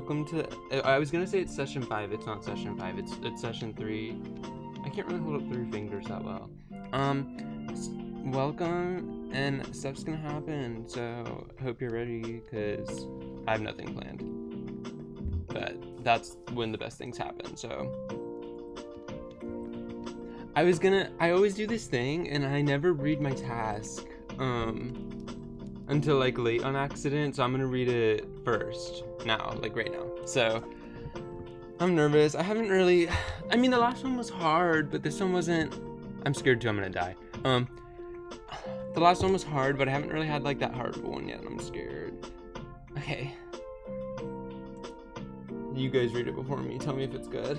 welcome to. I was gonna say it's session 5. It's not session 5. It's session 3. I can't really hold up 3 fingers that well. Welcome, and stuff's gonna happen. So hope you're ready, cause I have nothing planned. But that's when the best things happen. So I always do this thing, and I never read my task until like late on accident. So I'm gonna read it first now, like right now. So I'm nervous. I haven't really. I mean, the last one was hard, but this one wasn't. I'm scared too. I'm gonna die. The last one was hard, but I haven't really had like that hard one yet, and I'm scared. Okay. You guys read it before me. Tell me if it's good.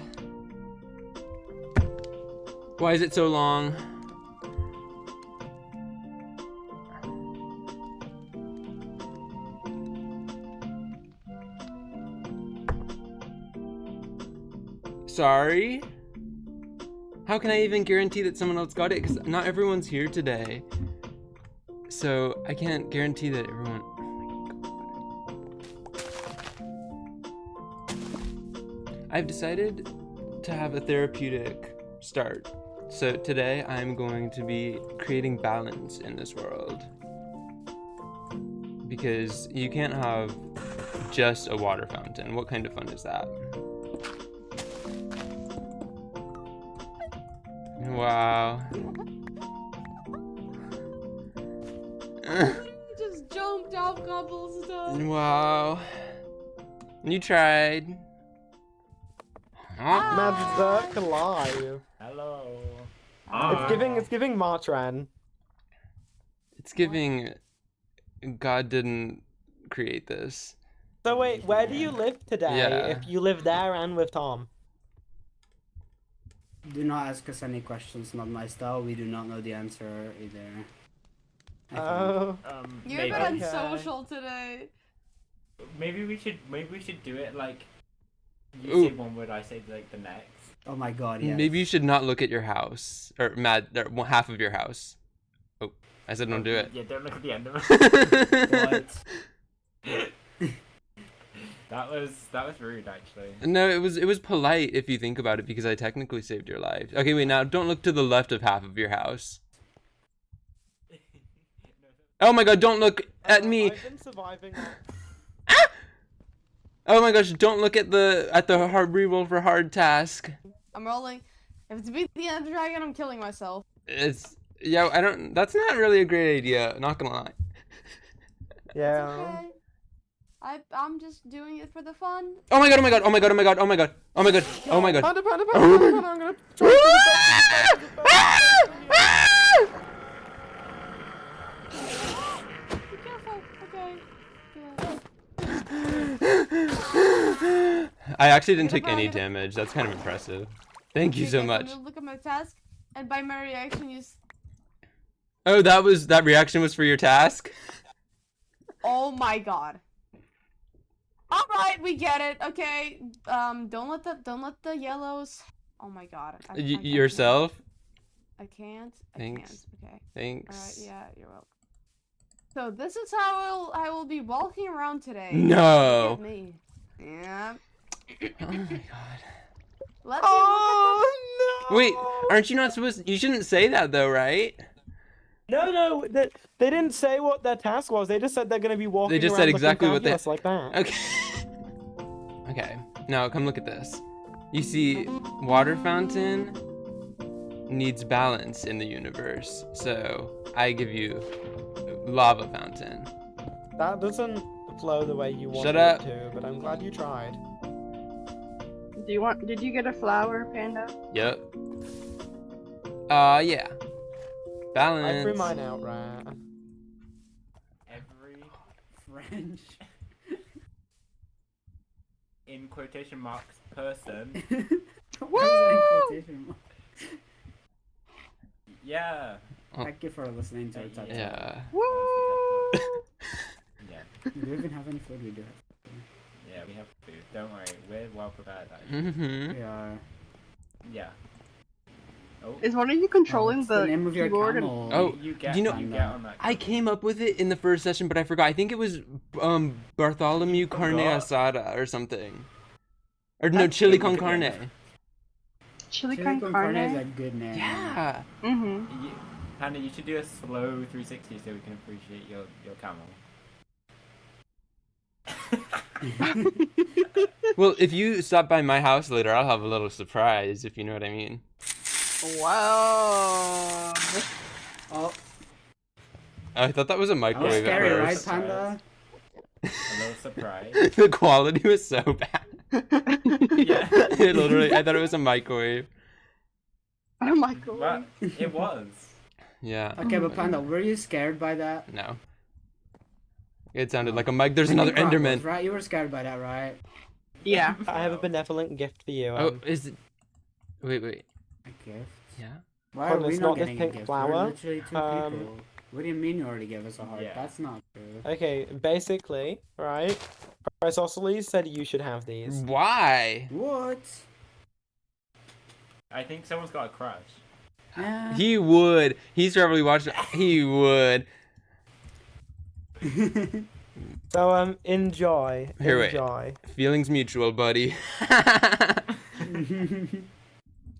Why is it so long? Sorry? How can I even guarantee that someone else got it? Because not everyone's here today. So I can't guarantee that everyone... I've decided to have a therapeutic start. So today I'm going to be creating balance in this world. Because you can't have just a water fountain. What kind of fun is that? Wow. You just jumped off cobblestone. Wow. You tried. Magic alive. Hello. It's giving Martran. It's giving God didn't create this. So wait, where do you live today? Yeah. If you live there and with Tom. Do not ask us any questions, not my style. We do not know the answer either. Oh. You're maybe, a bit unsocial today. maybe we should do it like you Ooh. say one word, I say like the next. Oh my god, yes. Maybe you should not look at your house. Or half of your house. Oh, I said don't do it. Yeah, don't look at the end of it. What? That was rude, actually. No, it was polite if you think about it, because I technically saved your life. Okay, wait, now don't look to the left of half of your house. Oh my god, don't look at me. I've been surviving. Oh my gosh, don't look at the hard reroll for hard task. I'm rolling. If it's beat the Ender Dragon, I'm killing myself. That's not really a great idea, not gonna lie. Yeah. It's okay. I'm just doing it for the fun. Oh my god, oh my god, oh my god, oh my god, oh my god, oh my god, oh my god. Panda, I'm gonna try Be careful. Okay. I actually didn't take any damage. That's kind of impressive. Thank you so guys, much. I'm gonna look at my task, and by my reaction, Oh, that reaction was for your task? Oh my god. All right, we get it. Okay. Don't let the yellows. Oh my god. I Yourself? I can't. Thanks. Okay. Thanks. All right. Yeah, you're welcome. So this is how I will be walking around today. No. Look at me. Yeah. Oh my god. Let me Oh no! Wait, aren't you not supposed to, you shouldn't say that though, right? No, they didn't say what their task was. They just said they're gonna be walking. They just around said looking exactly what they fabulous like that. Okay. Okay. Now come look at this. You see, water fountain needs balance in the universe. So I give you lava fountain. That doesn't flow the way you want Shut it up. to, but I'm glad you tried. Did you get a flower, Panda? Yep. Yeah. Balance. I threw mine out, right? Every French. in quotation marks person. What was that in quotation marks? Yeah. Thank you for listening to it. Yeah. Woo! Yeah. Do we even have any food? We do have food. Yeah, we have food. Don't worry, we're well prepared actually. Mm-hmm. We are. Yeah. Oh, Is one of you controlling What's the name of your keyboard and camel? Oh, you get, do you know- you get on that. I came up with it in the first session, but I forgot. I think it was Bartholomew You Carne forgot? asada or something. Or no, chili con carne. chili Chili con con carne is carne? a good name. Yeah. Mm-hmm. Panda, you should do a slow 360 so we can appreciate your camel. Well, if you stop by my house later, I'll have a little surprise, if you know what I mean. Whoa. Oh, I thought that was a that was microwave scary, at right, first. Panda? A little surprise. The quality was so bad. Yeah. It literally, I thought it was a microwave. Oh my god. But it was. Yeah. Okay, but Panda, were you scared by that? No. It sounded like a mic. There's another I think Rock was, Enderman. right? You were scared by that, right? Yeah. I have a benevolent gift for you. Oh, is it? Wait. A gift? Yeah. Why Hold are on, we it's not not this getting a pink gift? flower. We're literally two Um, people. What do you mean you already gave us a heart? Yeah. That's not true. Okay, basically, right? Isosceles said you should have these. Why? What? I think someone's got a crush. Yeah. He would. He's probably watching. He would. So enjoy. Here, wait. Enjoy. Feelings mutual, buddy.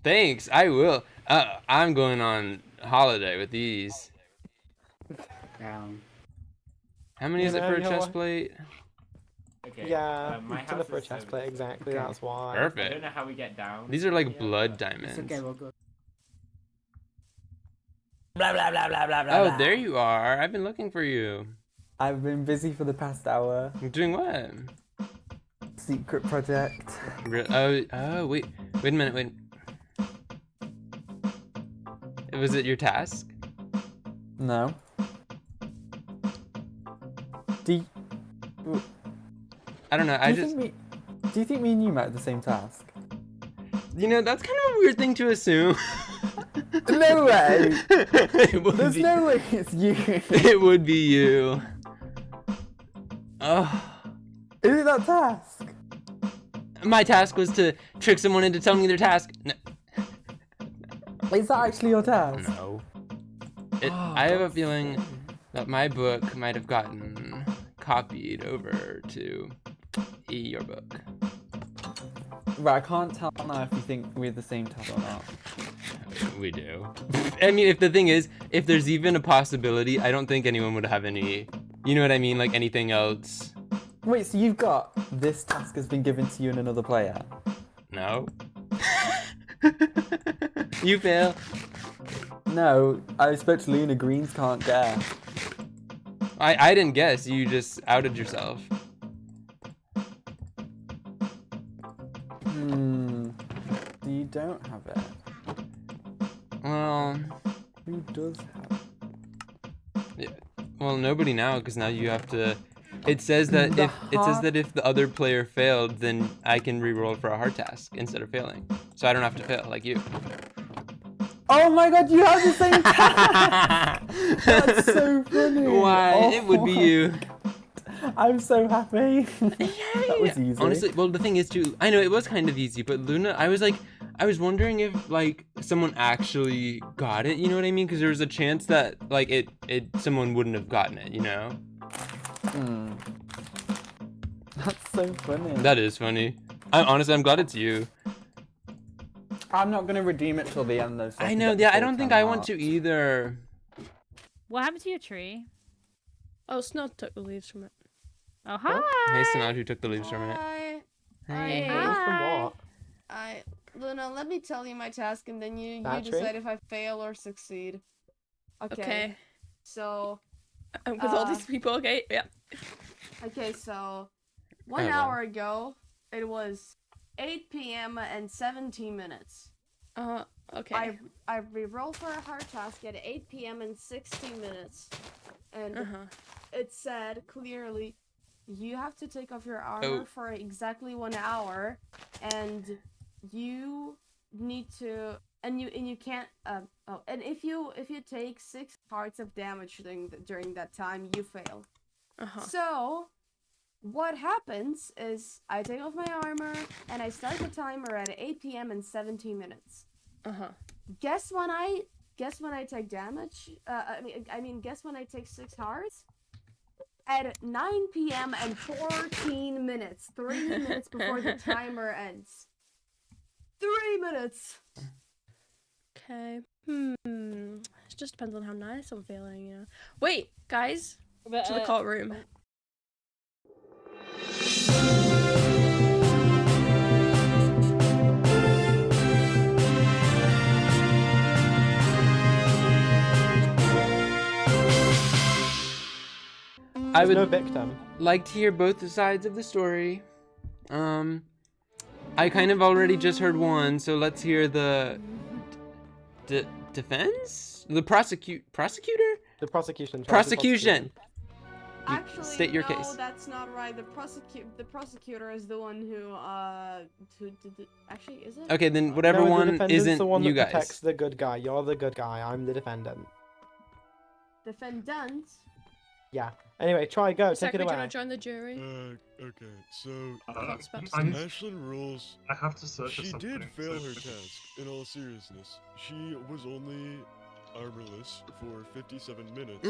Thanks. I will. I'm going on holiday with these. Down. How many You is it know, for a you know chest what? play? Okay. Yeah, my it's house enough for a is chest so- plate, exactly, Okay. that's why. I don't Perfect. know how we get down. These are like here, blood but- diamonds. It's okay, we'll go. Blah blah blah blah blah blah. Oh, blah. there you are. I've been looking for you. I've been busy for the past hour. Doing what? Secret project. Oh, wait a minute, wait. Was it your task? No. Do you, I don't know. do you think me and you met at the same task? You know, that's kind of a weird thing to assume. No way. It would There's be, no way it's you. It would be you. Oh. Is it that task? My task was to trick someone into telling me their task. No. Is that actually your task? No. It, Oh, I have a that's feeling shame. that my book might have gotten copied over to your book. Right, I can't tell now if you think we're the same task or not. We do. I mean, if the thing is, if there's even a possibility, I don't think anyone would have any, you know what I mean, like anything else. Wait, so you've got this task has been given to you and another player? No. You fail. No, I spoke to Luna. Greens can't guess. I didn't guess. You just outed yourself. So you don't have it. Well, Who does have it? well, nobody now, because now you have to. It says that The if the other player failed, then I can re-roll for a hard task instead of failing. So I don't have to fail like you. Oh my god, you have the same task! That's so funny. Why? Oh It would be my you. God. I'm so happy. That was easy. Honestly, well, the thing is too, I know it was kind of easy, but Luna, I was wondering if like someone actually got it. You know what I mean? Because there was a chance that like someone wouldn't have gotten it. You know? That's so funny. That is funny. I'm glad it's you. I'm not gonna redeem it till the end though. So I can know. get the Yeah, I full don't think 10 I want to marks. either. What happened to your tree? Oh, Snow took the leaves from it. Oh, hi! Hey, Sanad, who took the leaves from it? Hi. Hey. Leaves from what? Luna, let me tell you my task, and then you Battery? decide if I fail or succeed. Okay. So, With all these people, okay? Yeah. okay, so 1 Oh, well. hour ago, it was 8 p.m. and 17 minutes. Okay. I re-rolled for a hard task at 8 p.m. and 16 minutes, and it said clearly, you have to take off your armor for exactly 1 hour, and you need to, and you can't. And if you take 6 parts of damage during that time, you fail. So, what happens is I take off my armor and I start the timer at 8 p.m. and 17 minutes. guess when I take damage. I mean, guess when I take 6 hearts. At 9 p.m. and 14 minutes. 3 minutes before the timer ends. 3 minutes. Okay. It just depends on how nice I'm feeling, yeah. Wait, guys. To the cult room. I would no victim. like to hear both sides of the story. I kind of already just heard one, so let's hear the defense? The prosecutor? The prosecution. Prosecution. Actually, State your no, case. that's not right. The prosecutor is the one who actually is it? Okay, then whatever No, the one defendant's isn't the one you that guys. protects the good guy. You're the good guy. I'm the defendant. Defendant. Yeah. Anyway, try go. Take Secretary, it do you away. want to join the jury? Okay, so That's about to I'm- Ashlyn rules. I have to search for She something. did fail so- her task. In all seriousness, she was only armorless for 57 minutes,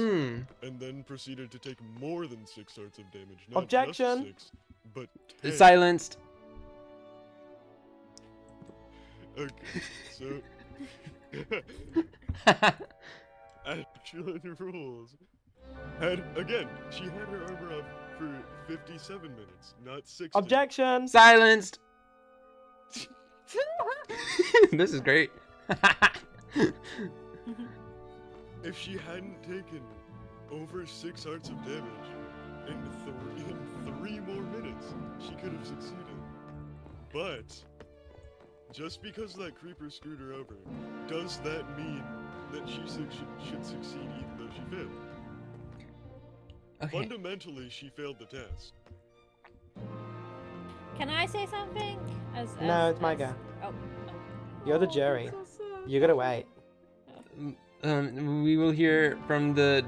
and then proceeded to take more than 6 hearts of damage. Not Objection. Just 6, but 10. Silenced. Okay, so Ashlyn rules. She had her armor up for 57 minutes, not 60. Objection. Silenced. This is great. If she hadn't taken over 6 hearts of damage in 3 more minutes, she could have succeeded. But just because that creeper screwed her over, does that mean that she should succeed even though she failed? Okay. Fundamentally, she failed the task. Can I say something? No, it's my go. Oh. You're the jury. You gotta wait. We will hear from the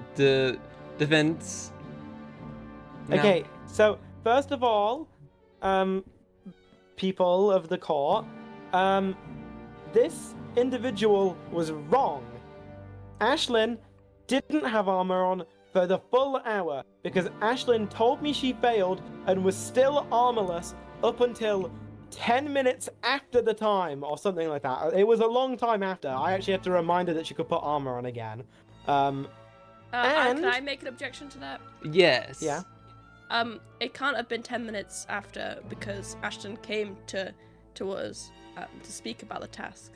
defense. now. Okay, so first of all, people of the court, this individual was wrong. Ashlyn didn't have armor on for the full hour because Ashlyn told me she failed and was still armorless up until 10 minutes after the time or something like that. It was a long time after. I actually had to remind her that she could put armor on again. And Can I make an objection to that? Yes. Yeah. It can't have been 10 minutes after because Ashton came to us to speak about the task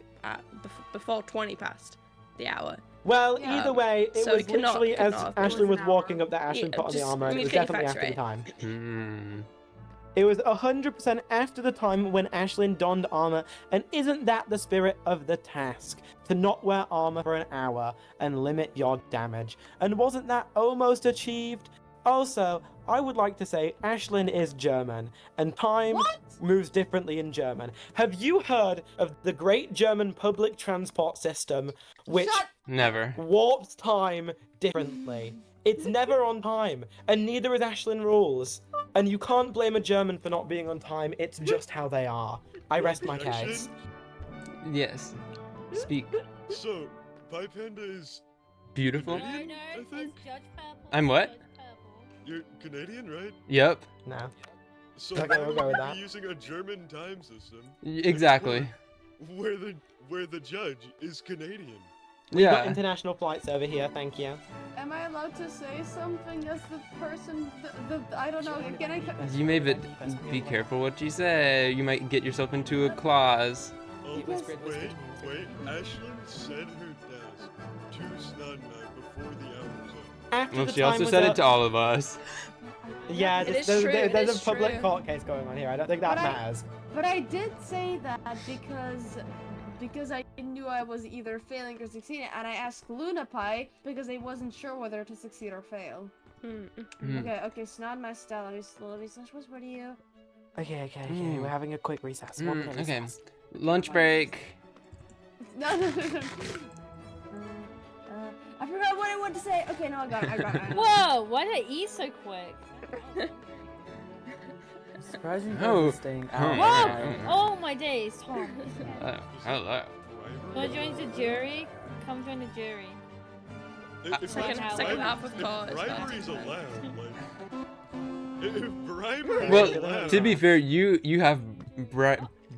before 20 past the hour. Well, Yeah. either way, it So was it cannot- literally as cannot- Ashlyn It was was an walking hour. up that Ashlyn Yeah, put on the just- armor, and I it mean, was get your definitely facts after the right. time. It was 100% after the time when Ashlyn donned armor, and isn't that the spirit of the task? To not wear armor for an hour and limit your damage. And wasn't that almost achieved? Also, I would like to say Ashlyn is German, and time moves differently in German. Have you heard of the great German public transport system, which Never. warps time differently? It's never on time, and neither is Ashlyn rules. And you can't blame a German for not being on time, it's just how they are. I rest my case. Yes. Speak. So, Piepanda is Beautiful. Canadian, I think? I'm what? You're Canadian, right? Yep. No. So Okay, we'll go with we're that. using a German time system. Exactly. Where the judge is Canadian. We've got Yeah. international flights over here, thank you. Am I allowed to say something as the person? I don't know. Can I? You may be careful what you say. You might get yourself into a clause. Oh, Yes. wait. Ashlyn said her task to Snod and I before the hour was up. After Well, the she time also was said up- it to all of us. Yeah, It is there's, true, it there's is a public true. court case going on here. I don't think that But I- matters. But I did say that because I knew I was either failing or succeeding, and I asked Luna Pie because I wasn't sure whether to succeed or fail. Okay, Snod my style. Let me slash whisper to you. Okay, Hmm. we're having a quick recess. Okay. Lunch break. No. I forgot what I wanted to say. Okay, no, I got it. Whoa! Why did I eat so quick? Surprising Oh. staying Oh. out. Whoa! Mm. Oh my days, Tom. Hello. Driver Want to join the jury? Come join the jury. If Second half of car is bribery is better. allowed, like, if bribery is Well, allowed, to be fair, you have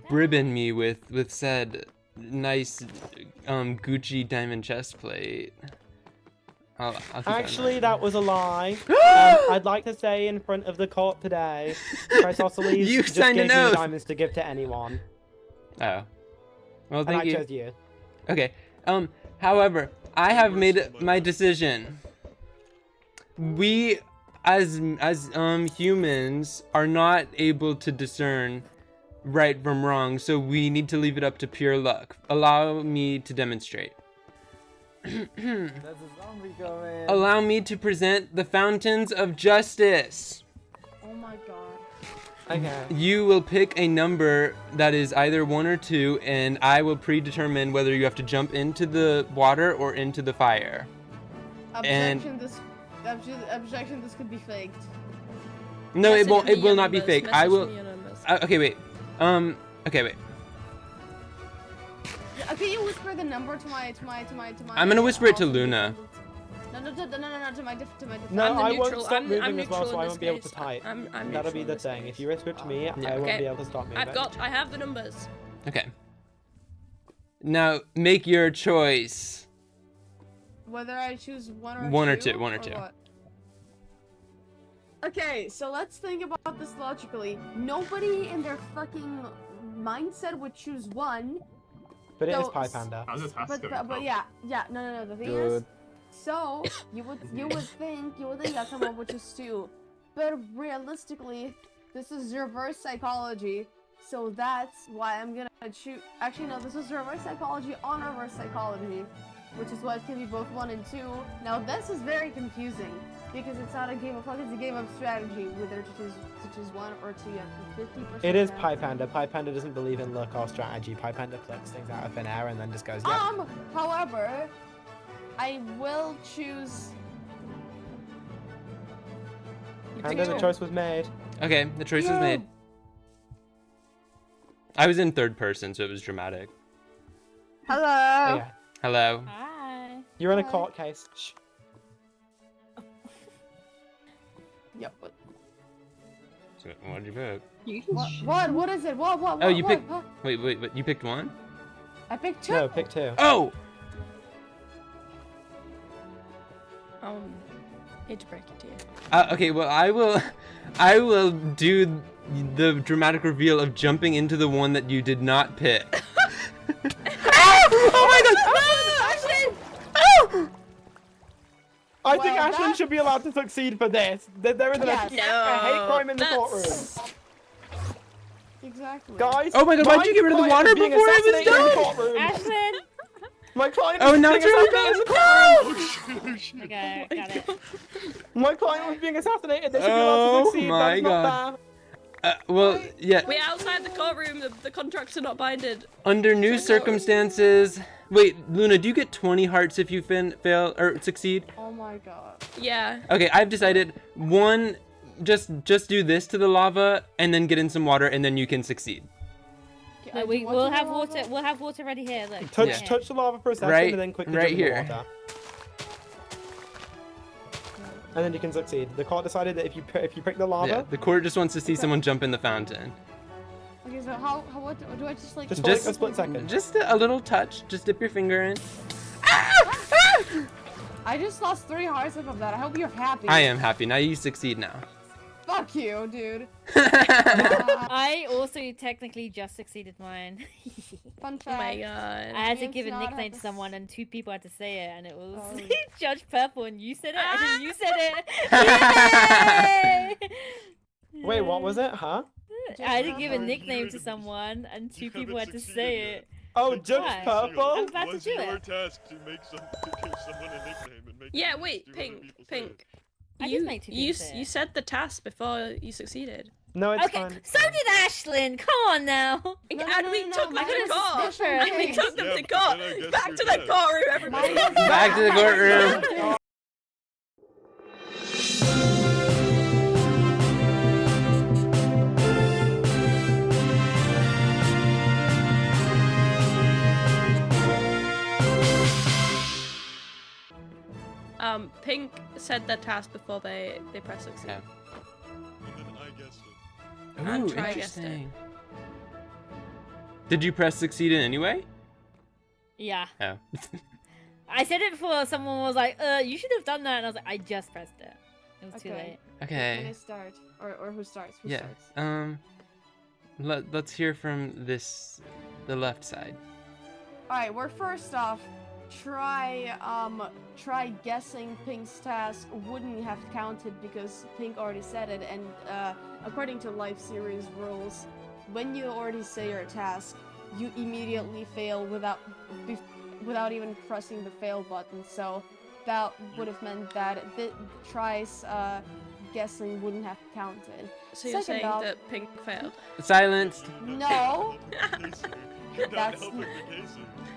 bribben me with said nice Gucci diamond chest plate. I'll keep that in Actually, mind. that was a lie. I'd like to say in front of the court today, Chrysosceles You just signed gave an me oath. the diamonds to give to anyone, Oh. Well, and thank I you. chose you. Okay. However, I have made my decision. We, as humans, are not able to discern right from wrong, so we need to leave it up to pure luck. Allow me to demonstrate. There's a zombie coming. Allow me to present the fountains of justice. Oh my god. Okay. You will pick a number that is either 1 or 2, and I will predetermine whether you have to jump into the water or into the fire. Objection. Objection. This could be faked. No, it Message won't. me It will your not be numbers, fake. I message will. me your numbers. Okay, wait. Okay, wait. Can you whisper the number to my? I'm gonna whisper it to awesome Luna. No, to my No, I'm the I neutral. won't stop I'm moving as well, neutral so in I this won't be able to case. type. I'm That'll neutral be in the this thing. case. If you whisper it to me, I Yeah. won't Okay. be able to stop moving. I have the numbers. Okay. Now make your choice. Whether I choose one or One or two. two, one or two. What? Okay, so let's think about this logically. Nobody in their fucking mindset would choose one. But it is So- Piepanda. How's this But yeah. No. The thing Good. is, so you would think that someone would choose two, but realistically, this is reverse psychology. So that's why I'm gonna choose. Actually, no, this is reverse psychology on reverse psychology, which is why it can be both 1 and 2. Now this is very confusing because it's not a game of luck; it's a game of strategy. Whether to choose 1 or 2, you have 50%. It is chance. Piepanda. Piepanda doesn't believe in luck or strategy. Piepanda plucks things out of thin air and then just goes, yep. However, I will choose. And then the choice was made. Okay, the choice was made. I was in third person, so it was dramatic. Hello. Oh, yeah. Hello. Hi. You're in a Hi. court case. Shh. Yep. What? So, what did you pick? You can What is it? What? Oh, you what, picked. what? Wait. You picked 1? I picked 2. No, pick 2. Oh. Hate to break it to you. Okay. Well, I will do the dramatic reveal of jumping into the one that you did not pick. Oh my god! I think Well, Ashlyn that- should be allowed to succeed for this. There is a Yes. hate crime in the courtroom. Exactly. Guys, Oh my god, why'd you get rid of the client water is being before it was assassinated in the done? courtroom. Ashlyn. My client Oh, was now being it's really assassinated in the bad. courtroom. Okay, got it. My client was being assassinated. They should be allowed to Oh succeed. my That's not god. fair. Well, yeah. We're outside the courtroom. The contracts are not binded. Under new circumstances. Wait, Luna, do you get 20 hearts if you fail or succeed? Oh my god. Yeah. Okay, I've decided. 1, just do this to the lava, and then get in some water, and then you can succeed. Okay, No, I do we'll want to have know water. about- We'll have water ready here. Look. Touch here. touch the lava for a second Right- and then quickly right jump in here. the water. And then you can succeed. The court decided that if you pick the lava, Yeah, the court just wants to see someone jump in the fountain. Okay, so what do I just like? just for like a split second. Just a little touch. Just dip your finger in. I just lost 3 hearts off of that. I hope you're happy. I am happy. Now you succeed now. Fuck you, dude. I also technically just succeeded mine. Fun Oh my fact. god. I had to Means give a not nickname have to to someone, and 2 people had to say it, and it was Oh. Judge Purple, and you said it, and then you said it. Yay! Wait, what was it? Huh? I had to give a Purple. nickname to someone, and 2 You people had haven't to say succeeded it. yet. Oh, Judge Why? Purple. I'm about to Was do your it. task to give someone a nickname and make Yeah. them Wait. do other Pink. people say it? Pink. I you did make 2 people you say it. you said the task before you succeeded. No, it's Okay, fine. so did Ashlyn. Come on now. No, and no, we no, took no, them to mine is court. special And we case. took them Yeah, to but court. then I guess Back you're to the dead. courtroom, everybody. Mine is Back to the courtroom. said their task before they press succeed. Yeah. And then I guessed it. And Ooh, try guessed it. interesting. Did you press succeed in any way? Yeah. Oh. I said it before someone was like, you should have done that. And I was like, I just pressed it. It was too Okay. late. Can I Okay. start? Or who starts? Who Yeah. starts? Let's hear from the left side. Alright, we're first off, try guessing Pink's task wouldn't have counted because Pink already said it, and according to Life Series rules, when you already say your task, you immediately fail without even pressing the fail button. So that would have meant that tries guessing wouldn't have counted. So you're Second saying off- that Pink failed? Silenced. No, You're not That's- helping the case.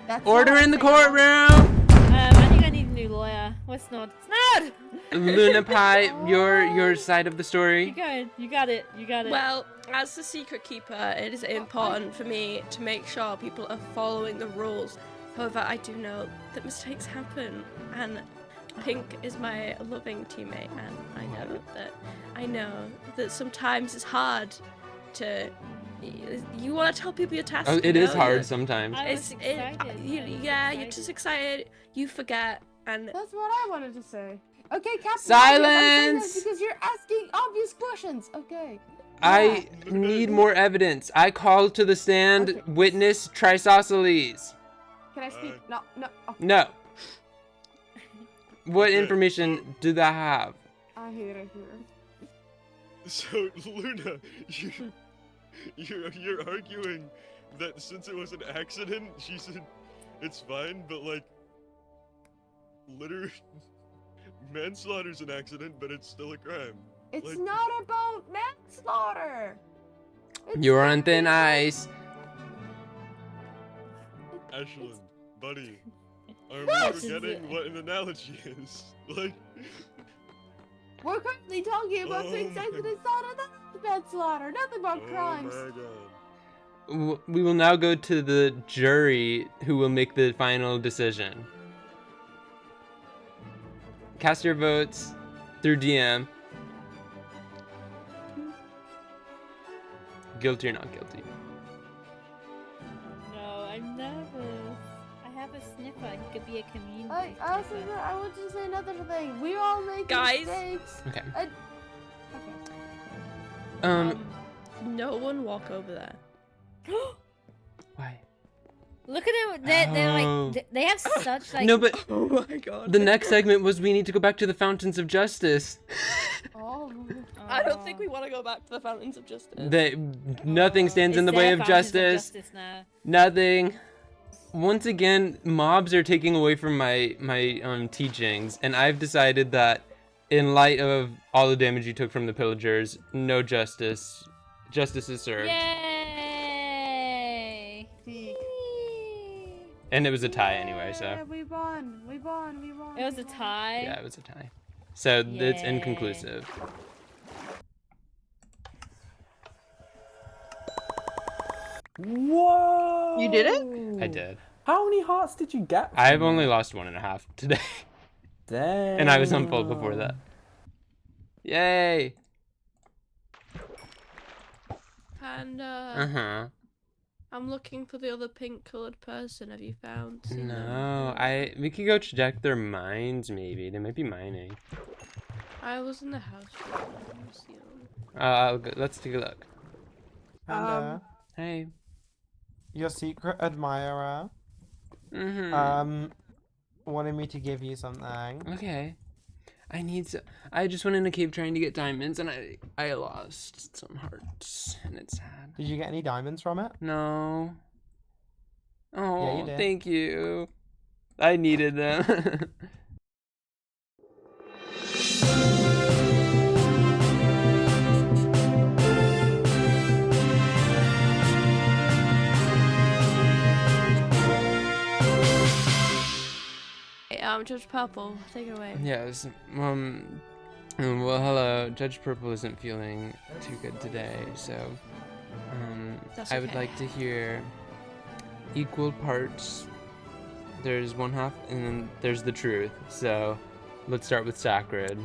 that's Order not in the a fail. courtroom. I think I need a new lawyer. Where's Snod? Snod! Luna Pie, your side of the story. You going? You got it. You got it. Well, as the secret keeper, it is important for me to make sure people are following the rules. However, I do know that mistakes happen, and Pink is my loving teammate, and I know that sometimes it's hard to. You want to tell people your task. Oh, it you is know, hard you- sometimes. I was excited. You're just excited. You forget, and That's what I wanted to say. Okay, Captain. Silence! I'm saying this because you're asking obvious questions. Okay. I need more evidence. I call to the stand Okay. witness Trisosceles. Can I speak? No. Oh, No. What Okay. information do they have? I hate it here. So Luna, you're arguing that since it was an accident, she said it's fine, but like literally manslaughter's an accident, but it's still a crime. It's Like- not about manslaughter. It's You're not on thin even- ice. Ashlyn, buddy, are we What? forgetting what an analogy is? Like, We're currently talking about Oh things that my- it's not about manslaughter. Nothing about crimes. oh my god. We will now go to the jury who will make the final decision. Cast your votes through DM. Guilty or not guilty. No, I'm nervous. I have a sniffer. It could be a community. I want to say another thing. We all make Guys. mistakes. Okay. Okay. no one walk over there. Why? Look at them. They're Oh. like they have such like. No, but Oh my god. the next segment was we need to go back to the fountains of justice. Oh. I don't think we want to go back to the fountains of justice. Nothing stands in the way of justice. Now. Nothing. Once again, mobs are taking away from my teachings, and I've decided that, in light of all the damage you took from the pillagers, no justice. Justice is served. Yay! Peak. And it was a tie anyway, so Yeah, we won. We won. We won. It was we a won. tie. yeah, it was a tie. So it's Yay. inconclusive. Whoa! You did it? I did. How many hearts did you get? from I've only that? lost 1.5 today, Damn. and I was on full before that. Yay! Panda. I'm looking for the other pink-colored person. Have you seen them? No, we could go check their mines. Maybe they might be mining. I was in the house. I didn't see them. Let's take a look. Panda, Hey. your secret admirer wanted me to give you something. Okay. I just went in a cave trying to get diamonds, and I lost some hearts, and it's sad. Did you get any diamonds from it? No. Oh, you did. thank you. I needed them. Hey, Judge Purple, take it away. Yes. Well, hello. Judge Purple isn't feeling too good today, so That's I would okay. like to hear equal parts. There's one half, and then there's the truth. So Let's start with Sacred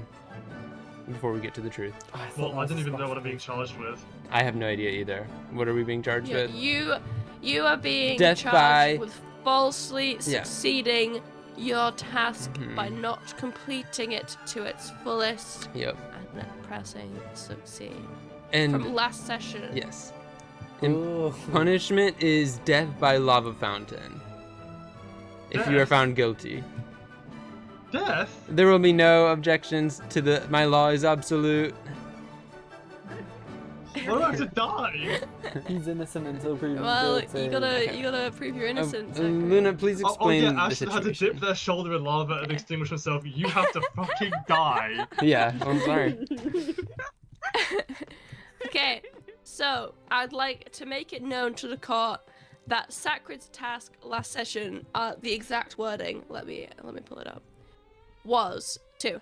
before we get to the truth. Well, I don't even know what I'm being charged with. I have no idea either. What are we being charged with? You are being Death charged by- with falsely succeeding your task by Mhm. not completing it to its fullest Yep. and pressing succeed. And From last session. yes. And punishment is death by lava fountain. If you are Death? found guilty. Death? There will be no objections to the my law is absolute. What do I have to die? He's innocent until proven Well, guilty. you gotta prove your innocence. Luna, please explain yeah, the Ashton had to situation. dip their shoulder in lava and extinguish himself. You have to fucking die. Yeah, I'm sorry. Okay, so I'd like to make it known to the court that Sacred's task last session, the exact wording, let me pull it up, was to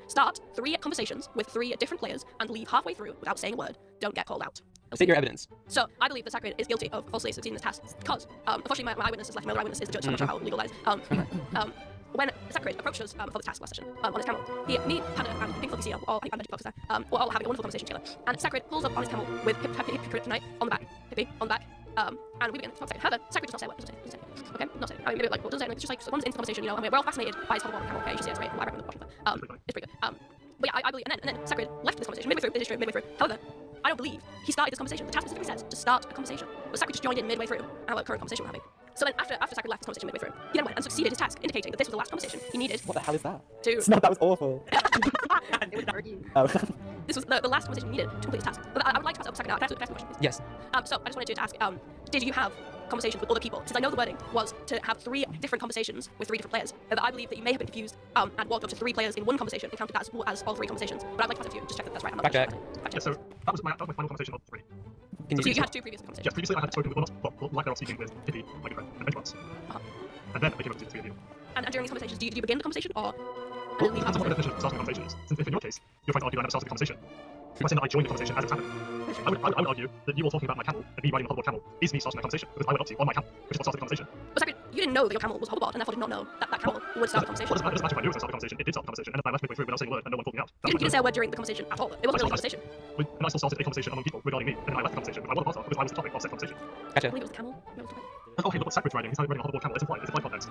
start 3 conversations with 3 different players and leave halfway through without saying a word. Don't get called out. State your evidence. So I believe that Sacred is guilty of falsely succeeding this task because, unfortunately, my eyewitness is left. My other eyewitness is the judge. So I'm not sure how legal that is. When Sacred approached us for the task last session on his camel, me, Panda, and Pink Fluffy Seal, all Piepanda officer, were all having a wonderful conversation together. And Sacred pulls up on his camel with Hippy on the back, Hippy on the back, and we begin to talk. However, Sacred does not say a word. Doesn't say. Okay, not say. I mean, maybe like, well, doesn't say anything. It's just like someone's into the conversation, you know. And we're all fascinated by his hoverboard camel. Okay, you should see it. It's great. I recommend watching that. It's pretty good. But yeah, I believe, and then Sacred left this conversation midway through. It is true, midway through. However, I don't believe he started this conversation. The task specifically says to start a conversation, but Sacred just joined in midway through our current conversation we're having. So then, after Sacred left this conversation midway through, he then went and succeeded his task, indicating that this was the last conversation he needed. What the hell is that? To No, that was awful. it was dark. Oh. This was the last conversation he needed to complete his task. But I would like to ask Sacred now. Can I ask the question? Yes. So I just wanted to ask, did you have conversations with other people? Since I know the wording was to have 3 different conversations with 3 different players. However, I believe that you may have been confused and walked up to 3 players in one conversation and counted that as all 3 conversations. But I'd like to ask you just check that that's right. I'm not Fact check. sure. Fact Yeah, check. so that was my final conversation of 3. Can So you you had 2 previous conversations. Yeah, previously I had spoken with, like I was speaking with Hippy, my good friend, and once. And then I came up to the 3 of you. And during these conversations, do you begin the conversation or Well, leave depends on what halfway the definition of starting conversations. Since if in your case, you're trying to argue I never started the conversation. If I say that I joined the conversation as it was happening, I would argue that you all talking about my camel and me riding a hoverboard camel is me starting the conversation because I went up to you on my camel, which is what started the conversation. But Sacred, you didn't know that your camel was a hoverboard and therefore did not know that that camel would start the conversation. Well, it doesn't matter if I knew it was going to start the conversation. It did start the conversation, and then I left midway through without saying a word and no one called me out. You didn't say a word during the conversation at all. It wasn't really a conversation. And I still started a conversation among people regarding me, and then I left the conversation, which I wasn't part of because I was the topic of said conversation. I Gotcha. believe it was the camel. Maybe it was the camel. Okay, look what Sacred's riding. He's not riding a hoverboard camel. It's implied context.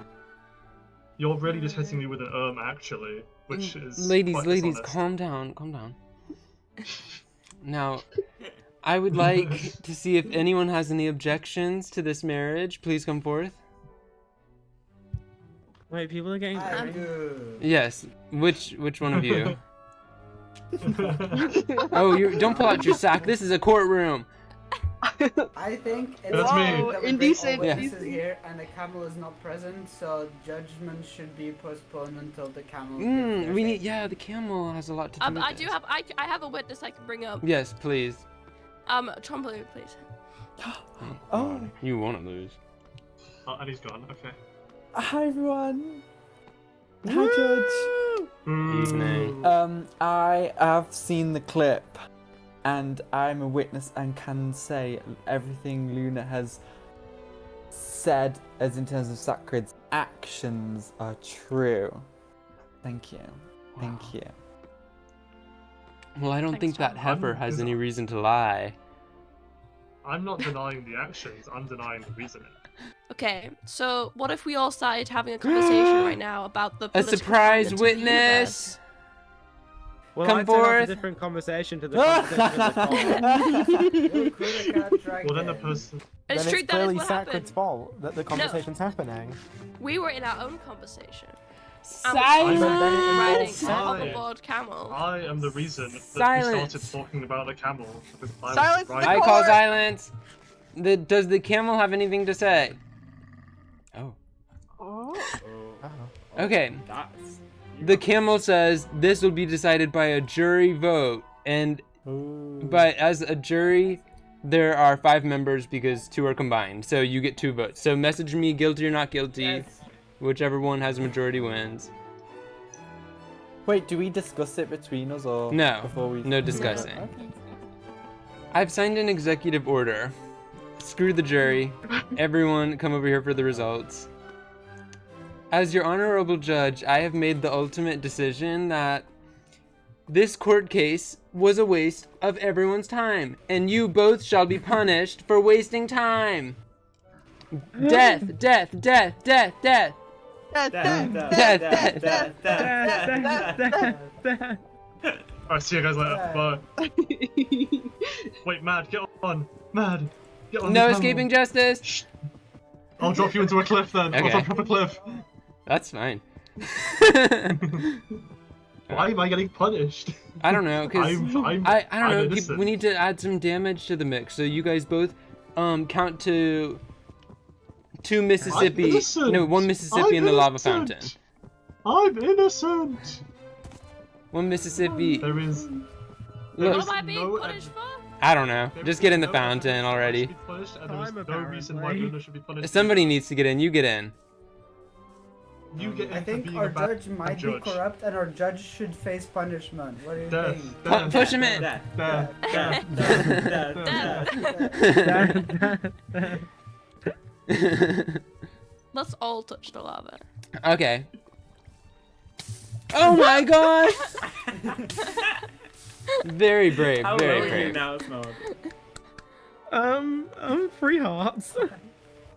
You're really just hitting me with an actually, which is Ladies, quite dishonest. calm down. Now, I would like to see if anyone has any objections to this marriage. Please come forth. Wait, people are getting I married? do. Yes. Which one of you? Oh, you don't pull out your sack. This is a courtroom. I think it's That's me. that we bring Indecent. all witnesses Indecent. here and the camel is not present, so judgment should be postponed until the camel. We need. Yeah, the camel has a lot to do with I this. do have I have a witness I can bring up. Yes, please. Trombley, please. Oh, You want to lose. And he's gone. Okay. hi everyone. Hi, Judge. Evening. I have seen the clip, and I'm a witness and can say everything Luna has said, as in terms of Sacred's actions, are true. Thank you. Thank you. Well, I don't Thanks, think that Tom. heifer has any reason to lie. I'm not denying the actions. I'm denying the reasoning. Okay, so what if we all started having a conversation right now about the A political surprise climate of the witness. Well, Come I'd turn off forth. a different conversation to the conversation of the call. Well, then the person. It's Then true, it's that is clearly what Sacred's happened. fault that the conversation's happening. We were in our own conversation. Silence. Riding a Silence. hoverboard camel. I am the reason that Silence. we started talking about the camel. Because I was Silence riding- I call silence. Does the camel have anything to say? Oh. Okay. The camel says this will be decided by a jury vote, and but as a jury, there are 5 members because 2 are combined, so you get 2 votes. So message me guilty or not guilty, whichever one has a majority wins. Wait, do we discuss it between us or No, before we? no discussing. Okay. I've signed an executive order. Screw the jury. Everyone come over here for the results. As your honorable judge, I have made the ultimate decision that this court case was a waste of everyone's time, and you both shall be punished for wasting time. Death, death, death, death, death. Alright, see you guys later. Bye. Wait, Mad, get on. Mad, get on. No escaping justice. I'll drop you into a cliff then. Okay. I'll drop you off a cliff. That's fine. Why am I getting punished? I don't know, because I don't I'm know. innocent. We need to add some damage to the mix. So you guys both count to 2 Mississippi. innocent. No, 1 Mississippi in the lava fountain. I'm innocent. 1 Mississippi. There is. Look, What am I being punished for? I don't know. Just get in the fountain already. There is no reason why Luna should be punished. Somebody needs to get in. You get in. You get in I for think being our a bad judge might be judge. corrupt, and our judge should face punishment. What do you Death, think? death, Push him in. Let's all touch the lava. Okay. Oh my god! Very brave, How very low are you brave. now, Snog? I'm 3 hearts.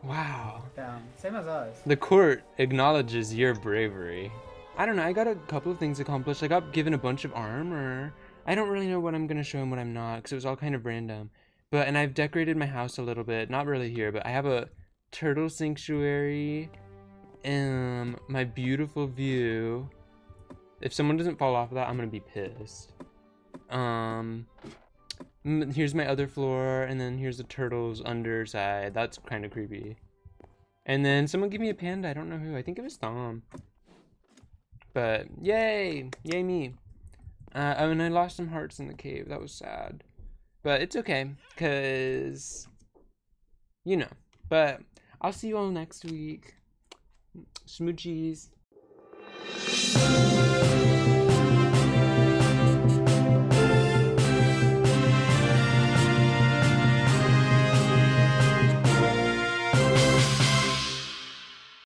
Wow. Damn, same as us. The court acknowledges your bravery. I don't know, I got a couple of things accomplished. I got given a bunch of armor. I don't really know what I'm gonna show and what I'm not, because it was all kind of random. And I've decorated my house a little bit. Not really here, but I have a turtle sanctuary. My beautiful view. If someone doesn't fall off of that, I'm gonna be pissed. Here's my other floor, and then here's the turtle's underside. That's kind of creepy. And then someone give me a panda. I don't know who. I think it was Thom. But yay, yay me. And I lost some hearts in the cave. That was sad. But it's okay, cause you know. But I'll see you all next week. Smoochies.